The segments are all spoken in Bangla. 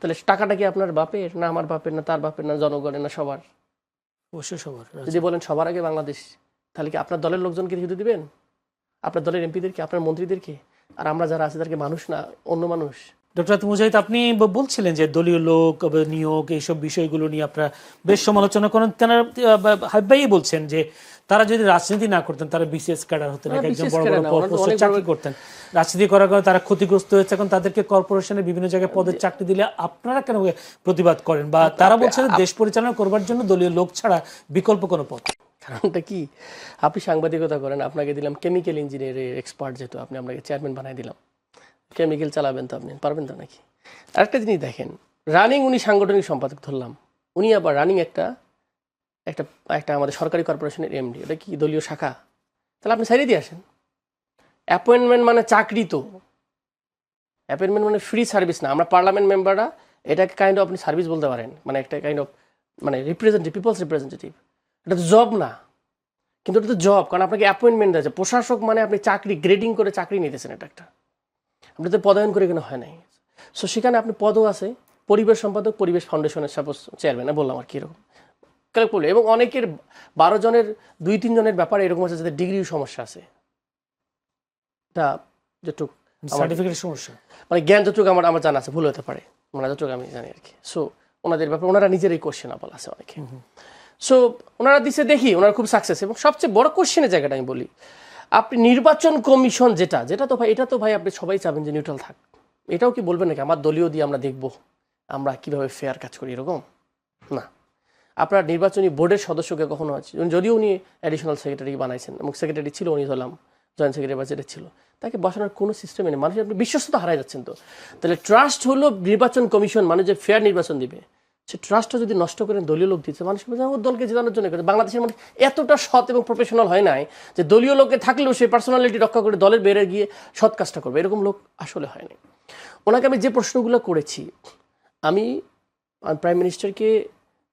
তাহলে টাকাটা কি আপনার বাপের না আমার বাপের না তার বাপের না জনগণের না সবার? অবশ্যই সবার। যদি বলেন সবার আগে বাংলাদেশ, তাহলে কি আপনার দলের লোকজনকে শুধু দিবেন, আপনার দলের এমপিদেরকে, আপনার মন্ত্রীদেরকে? আর আমরা যারা আছি তাদেরকে মানুষ না অন্য মানুষ? ডক্টর আতিক মুজাহিদ, আপনি বলছিলেন যে দলীয় লোক নিয়োগ এইসব বিষয়গুলো নিয়ে আপনারা বেশ সমালোচনা করেন। তেনারা হাবিব ভাই বলছেন যে তারা যদি রাজনীতি না করতেন তারা বিসিএস ক্যাডার হতেন, একদম বড় বড় পোস্টে চাকরি করতেন। রাজনীতি করার কারণে তারা ক্ষতিগ্রস্ত হয়েছে, এখন তাদেরকে কর্পোরেশনের বিভিন্ন জায়গায় পদের চাকরি দিলে আপনারা কেন প্রতিবাদ করেন? বা তারা বলছেন দেশ পরিচালনা করবার জন্য দলীয় লোক ছাড়া বিকল্প কোনো পথ? কারণটা কি? আপনি সাংবাদিকতা করেন, আপনাকে দিলাম কেমিক্যাল ইঞ্জিনিয়ারের এক্সপার্ট, যেহেতু আপনি আপনাকে চেয়ারম্যান বানাই দিলাম, কেমিক্যাল চালাবেন তো আপনি পারবেন তো নাকি? আরেকটা জিনিস দেখেন, রানিং উনি সাংগঠনিক সম্পাদক ধরলাম, উনি আবার রানিং একটা একটা একটা আমাদের সরকারি কর্পোরেশনের এমডি, এটা কি দলীয় শাখা? তাহলে আপনি সাইডে দিয়ে আসেন। অ্যাপয়েন্টমেন্ট মানে চাকরি, তো অ্যাপয়েন্টমেন্ট মানে ফ্রি সার্ভিস না। আমরা পার্লামেন্ট মেম্বাররা এটাকে কাইন্ড অফ আপনি সার্ভিস বলতে পারেন, মানে একটা কাইন্ড অফ মানে রিপ্রেজেন্টেটিভ, পিপলস রিপ্রেজেন্টেটিভ। এটা তো জব না, কিন্তু এটা তো জব, কারণ আপনাকে অ্যাপয়েন্টমেন্ট আছে। প্রশাসক মানে আপনি চাকরি গ্রেডিং করে চাকরি নিতেছেন, এটা একটা, আপনি তো পদায়ন করে এখানে হয় নাই। সো সেখানে আপনি পদও আছে, পরিবেশ সম্পাদক, পরিবেশ ফাউন্ডেশনের সাপোজ চেয়ারম্যান, বললাম আর কি এরকম কালেক্ট করলে। এবং অনেকের 12 জনের 2-3 জনের ব্যাপারে এরকম আছে যাদের ডিগ্রির সমস্যা আছে, এটা যেটুকু সার্টিফিকেটের সমস্যা, মানে জ্ঞান যতটুকু আমার আমার জানা আছে, ভুল হতে পারে, মানে যতটুকু আমি জানি আর কি। সো ওনাদের ব্যাপারে ওনারা নিজেরাই কোশ্চেনেবল আছে অনেকে। সো ওনারা দিচ্ছে, দেখি ওনারা খুব সাকসেস। এবং সবচেয়ে বড় কোশ্চেনের জায়গাটা আমি বলি, আপনি নির্বাচন কমিশন যেটা তো ভাই, এটা তো ভাই আপনি সবাই চাবেন যে নিউট্রাল থাক। এটাও কি বলবেন নাকি আমার দলীয় দিয়ে আমরা দেখব আমরা কিভাবে ফেয়ার কাজ করি, এরকম না। আপনার নির্বাচনী বোর্ডের সদস্যকে কখনো আছে, যদিও উনি অ্যাডিশনাল সেক্রেটারি বানাইছেন, এবং সেক্রেটারি ছিল উনি, হলাম জয়েন্ট সেক্রেটারি বা যেটা ছিল, তাকে বসানোর কোনো সিস্টেমে নেই। মানুষ আপনি বিশ্বস্ততা হারাই যাচ্ছেন। তো তাহলে ট্রাস্ট হলো নির্বাচন কমিশন, মানুষ যে ফেয়ার নির্বাচন দিবে, সে ট্রাস্টটা যদি নষ্ট করেন, দলীয় লোক দিচ্ছে, মানুষ ওর দলকে জেতানোর জন্য করে। বাংলাদেশের মানুষ এতটা সৎ এবং প্রফেশনাল হয় নাই যে দলীয় লোকে থাকলেও সে পার্সোনালিটি রক্ষা করে দলের বেড়ে গিয়ে সৎ কাজটা করবে, এরকম লোক আসলে হয়নি। ওনাকে আমি যে প্রশ্নগুলো করেছি, আমি প্রাইম মিনিস্টারকে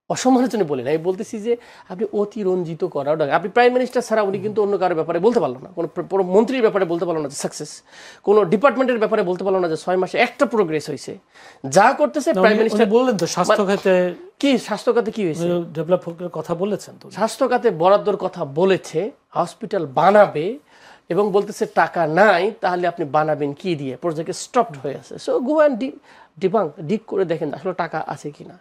অসমালোচনা বলি না, আমি বলতেছি যে আপনি অতিরঞ্জিত করাও না। আপনি প্রাইম মিনিস্টার ছাড়া উনি কিন্তু অন্য কারোর ব্যাপারে বলতে পারলো না, কোনো মন্ত্রীর ব্যাপারে বলতে পারলো না যে সাকসেস, কোনো ডিপার্টমেন্টের ব্যাপারে বলতে পারলো না যে 6 মাসে একটা প্রোগ্রেস হয়েছে। যা করতেছে প্রাইম মিনিস্টার বললেন তো, স্বাস্থ্য খাতে কি, স্বাস্থ্য খাতে কি হয়েছে, ডেভেলপের কথা বলেছেন তো, স্বাস্থ্য খাতে বরাদ্দর কথা বলেছে, হসপিটাল বানাবে, এবং বলতেছে টাকা নাই, তাহলে আপনি বানাবেন কি দিয়ে? প্রজেক্ট স্টপড হয়ে আছে। সো গো অ্যান্ড ডিক করে দেখেন আসলে টাকা আছে কিনা।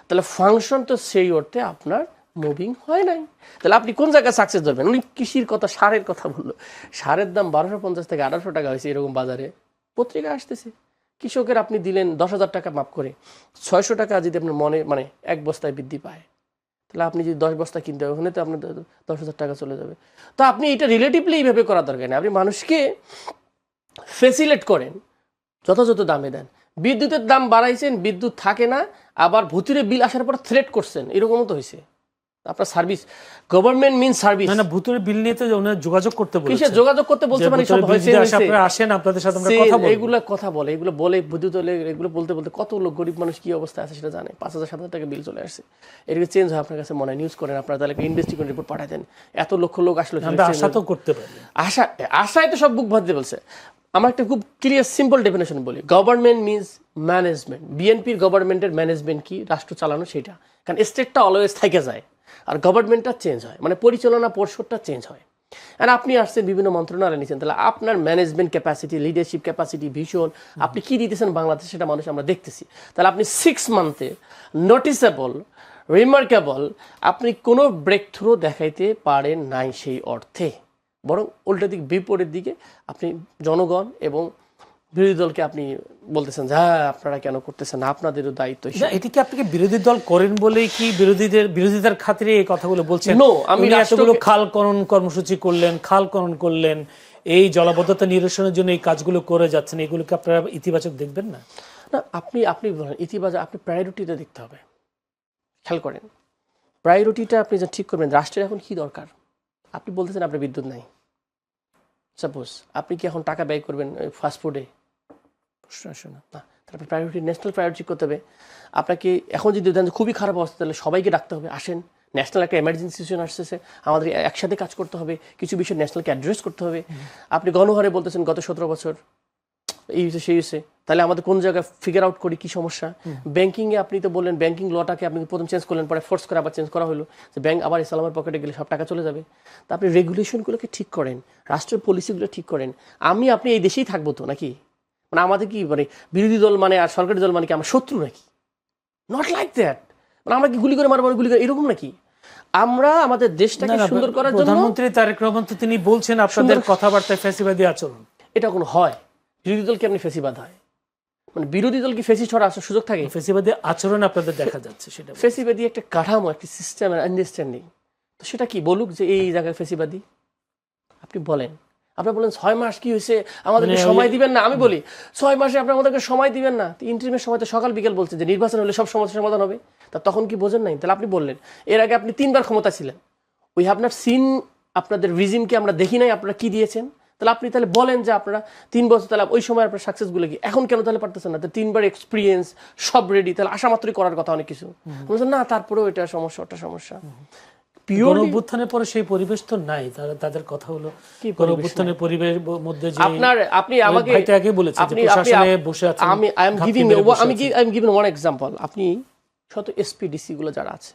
তাহলে ফাংশন তো সেই অর্থে আপনার মুভিং হয় নাই। তাহলে আপনি কোন জায়গায় সাকসেস ধরবেন? উনি কৃষির কথা, সারের কথা বললো, সারের দাম 1250 থেকে 1800 টাকা হয়েছে এরকম বাজারে পত্রিকা আসতেছে। কৃষকের আপনি দিলেন 10,000 টাকা মাফ করে, 600 টাকা যদি আপনার মানে 1 বস্তায় বৃদ্ধি পায়, তাহলে আপনি যদি 10 বস্তা কিনতে হবে, ওখানে তো আপনার 10,000 টাকা চলে যাবে। তো আপনি এটা রিলেটিভলি এইভাবে করার দরকার নেই। আপনি মানুষকে ফেসিলেট করেন, যথাযথ দামে দেন। বিদ্যুতের দাম বাড়াইছেন, বিদ্যুৎ থাকে না, আবার ভুতুরে বিল আসার পর থ্রেট করছেন, এরকমও তো হয়েছে। আপনার সার্ভিস, গভর্নমেন্ট মিন সার্ভিস। না, ভুতুরে বিল নিয়ে তো ওনারা যোগাযোগ করতে বলেছে। কিসে যোগাযোগ করতে বলছে? মানে সব হয়েছে, আপনারা আসেন, আপনাদের সাথে আমরা কথা বলবো। এগুলো কথা বলে, এগুলো বলে বিদ্যুৎ হলে, এগুলো বলতে বলতে কত লোক গরিব মানুষ কি অবস্থা আছে সেটা জানে। 5,000-7,000 টাকা বিল চলে আসছে, এটাকে চেঞ্জ হয় আপনার কাছে মনে হয়, নিউজ করেন আপনারা, তাহলে ইনভেস্টিগেশন রিপোর্ট পাঠায় দেন। এত লক্ষ লোক আসলে আমরা আশা তো করতে পারি, আশায় তো সব বুক ভরতে বলছে। আমার একটা খুব ক্লিয়ার সিম্পল ডেফিনেশন বলি, গভর্নমেন্ট মিনস ম্যানেজমেন্ট। বিএনপির গভর্নমেন্টের ম্যানেজমেন্ট কি? রাষ্ট্র চালানো, সেটা। কারণ স্টেটটা অলওয়েজ থেকে যায়, আর গভর্নমেন্টটা চেঞ্জ হয়, মানে পরিচালনা পর্ষদটা চেঞ্জ হয়। আর আপনি আসছেন বিভিন্ন মন্ত্রণালয় নিচ্ছেন, তাহলে আপনার management capacity, leadership capacity, vision, আপনি কি দিতেছেন বাংলাদেশ, সেটা মানুষ আমরা দেখতেছি। তাহলে আপনি 6 মান্থে নোটিসেবল, রিমার্কেবল, আপনি কোনো ব্রেক থ্রু দেখাইতে পারেন নাই সেই অর্থে, বরং উল্টো দিক বিপরীত দিকে আপনি জনগণ এবং বিরোধী দলকে আপনি বলতেছেন যে হ্যাঁ আপনারা কেন করতেছেন, আপনাদেরও দায়িত্ব। এটি কি আপনাকে বিরোধী দল করেন বলে কি বিরোধীদের খাতিরে এই কথাগুলো বলছেন? আমি রাষ্ট্রগুলো খাল খনন কর্মসূচি করলেন, খাল খনন করলেন, এই জলাবদ্ধতা নিরসনের জন্য এই কাজগুলো করে যাচ্ছেন, এগুলোকে আপনারা ইতিবাচক দেখবেন না? না, আপনি বলেন ইতিবাচক, আপনি প্রায়োরিটিটা দেখতে হবে। খেয়াল করেন, প্রায়োরিটিটা আপনি যা ঠিক করবেন, রাষ্ট্রের এখন কি দরকার। আপনি বলতেছেন আপনার বিদ্যুৎ নাই, সাপোজ আপনি কি এখন টাকা ব্যয় করবেন ফাস্টফুডে? প্রশ্ন আসে না। তারপর প্রায়োরিটি, ন্যাশনাল প্রায়োরিটি করতে হবে আপনাকে। এখন যদি দেন খুবই খারাপ অবস্থা, তাহলে সবাইকে ডাকতে হবে, আসেন, ন্যাশনাল একটা এমার্জেন্সি সিচুয়েশন আসতেছে, আমাদের একসাথে কাজ করতে হবে, কিছু বিষয় ন্যাশনালকে অ্যাড্রেস করতে হবে। আপনি গণহারে বলতেছেন গত 17 বছর এই হয়েছে সেই হয়েছে, তাহলে আমাদের কোন জায়গায় ফিগার আউট করি কি সমস্যা। ব্যাংকিং এ আপনি তো বললেন ব্যাংকিং লটাকে আপনি প্রথম চেঞ্জ করলেন, পরে ফোর্স করে আবার চেঞ্জ করা হলো যে ব্যাংক আবার ইসলামের পকেটে গেলে সব টাকা চলে যাবে। তা আপনি রেগুলেশনগুলোকে ঠিক করেন, রাষ্ট্রের পলিসিগুলো ঠিক করেন। আপনি এই দেশেই থাকবো তো নাকি? মানে আমাদের কি মানে বিরোধী দল মানে আর সরকারি দল মানে কি আমরা শত্রু নাকি? Not like that. মানে আমরা কি গুলি করে মারবো, গুলি করে এরকম নাকি? আমরা আমাদের দেশটাকে সুন্দর করার জন্য, প্রধানমন্ত্রী তারেক রহমান তো তিনি বলছেন আপনাদের কথাবার্তায় ফ্যাসিবাদী আচরণ। এটা কোনো হয়? বিরোধী দল কি আপনি ফেসিবাদ হয়? মানে বিরোধী দল কি ফেসিস্ট হওয়ার আসার সুযোগ থাকে? ফ্যাসিবাদী আচরণ আপনাদের দেখা যাচ্ছে, সেটা ফেসিবাদী একটা কাঠামো, একটা সিস্টেম আন্ডারস্ট্যান্ডিং। তো সেটা কি বলুক যে এই জায়গায় ফেসিবাদী? আপনি বলেন, আপনি বলেন 6 মাস কি হয়েছে আমাদেরকে সময় দিবেন না। আমি বলি 6 মাসে আপনি আমাদেরকে সময় দিবেন না। ইন্টারিমের সময় তো সকাল বিকেল বলছে যে নির্বাচন হলে সব সমস্যার সমাধান হবে। তা তখন কি বোঝেন নাই? তাহলে আপনি বললেন এর আগে আপনি 3 বার ক্ষমতা ছিলেন, উই হ্যাভ নট সিন, আপনাদের রিজিমকে আমরা দেখি নাই আপনারা কি দিয়েছেন। তাহলে আপনি তাহলে বলেন যে আপনারা 3 বছর, তাহলে ওই সময় আপনার সাকসেসগুলো কি এখন কেন তাহলে পারতেছেন না? তো 3 বার এক্সপিরিয়েন্স সব রেডি, তাহলে আশা মাত্রই করার কথা অনেক কিছু। বলছেন না তারপরেও এটা সমস্যা, ওটা সমস্যা। গণঅভ্যুত্থানের পরে সেই পরিবেশ তো নাই। তাদের কথা হলো গণঅভ্যুত্থানের পরিবেশের মধ্যে যে আপনি আমাকে ভাইটা আগে বলেছেন যে প্রশাসনে বসে আছেন। আমি I am giving one example. আপনি শত এসপিডিসি গুলো যারা আছে,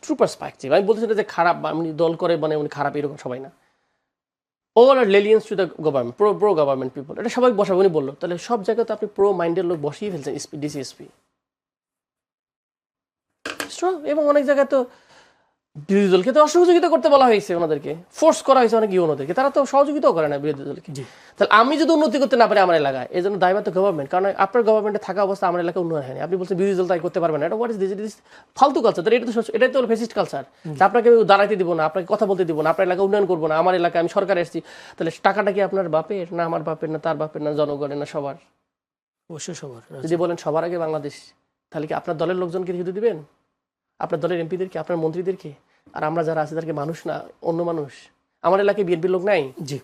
ট্রু পার্সপেক্টিভ, আমি বলতেছি না যে খারাপ, আমি দল করে মানে উনি খারাপ এরকম সবাই না। All are lenience to the government, pro government people, এটা সবাই বসাবে। উনি বললো তাহলে সব জায়গায় তো আপনি প্রো মাইন্ডের লোক বসিয়ে ফেলছেন ডিসিএসপি। এবং অনেক জায়গায় তো বিরোধী দলকে তো অসহযোগিতা করতে বলা হয়েছে, ওনাদেরকে ফোর্স করা হয়েছে অনেক ইউনোদেরকে, তারা তো সহযোগিতাও করে না বিরোধী দলকে। তাহলে আমি যদি উন্নতি করতে না পারি আমার এলাকায়, এই জন্য দায়ভার তো গভর্নমেন্ট। কারণ আপনার গভর্নমেন্টে থাকা অবস্থা আমার এলাকায় উন্নয়ন হয়নি, আপনি বলছেন বিরোধী দল তাই করতে পারবে না। এটা হোয়াট ইজ দিস ফালতু কালচার। এটাই তো ফেসিস্ট কালচার। আপনাকে দাঁড়াইতে দিব না, আপনাকে কথা বলতে দিব না, আপনার এলাকা উন্নয়ন করবো না। আমার এলাকায় আমি সরকারে এসেছি, তাহলে টাকাটা কি আপনার বাপের না আমার বাপের না তার বাপের না জনগণের না সবার? অবশ্যই সবার। যদি বলেন সবার আগে বাংলাদেশ, তাহলে কি আপনার দলের লোকজনকে শুধু দিবেন, আপনার দলের এমপিদেরকে, আপনার মন্ত্রীদেরকে? আর আমরা যারা আছি তাদেরকে মানুষ না অন্য মানুষ? আমার এলাকায় বিএনপির লোক নাই? জি।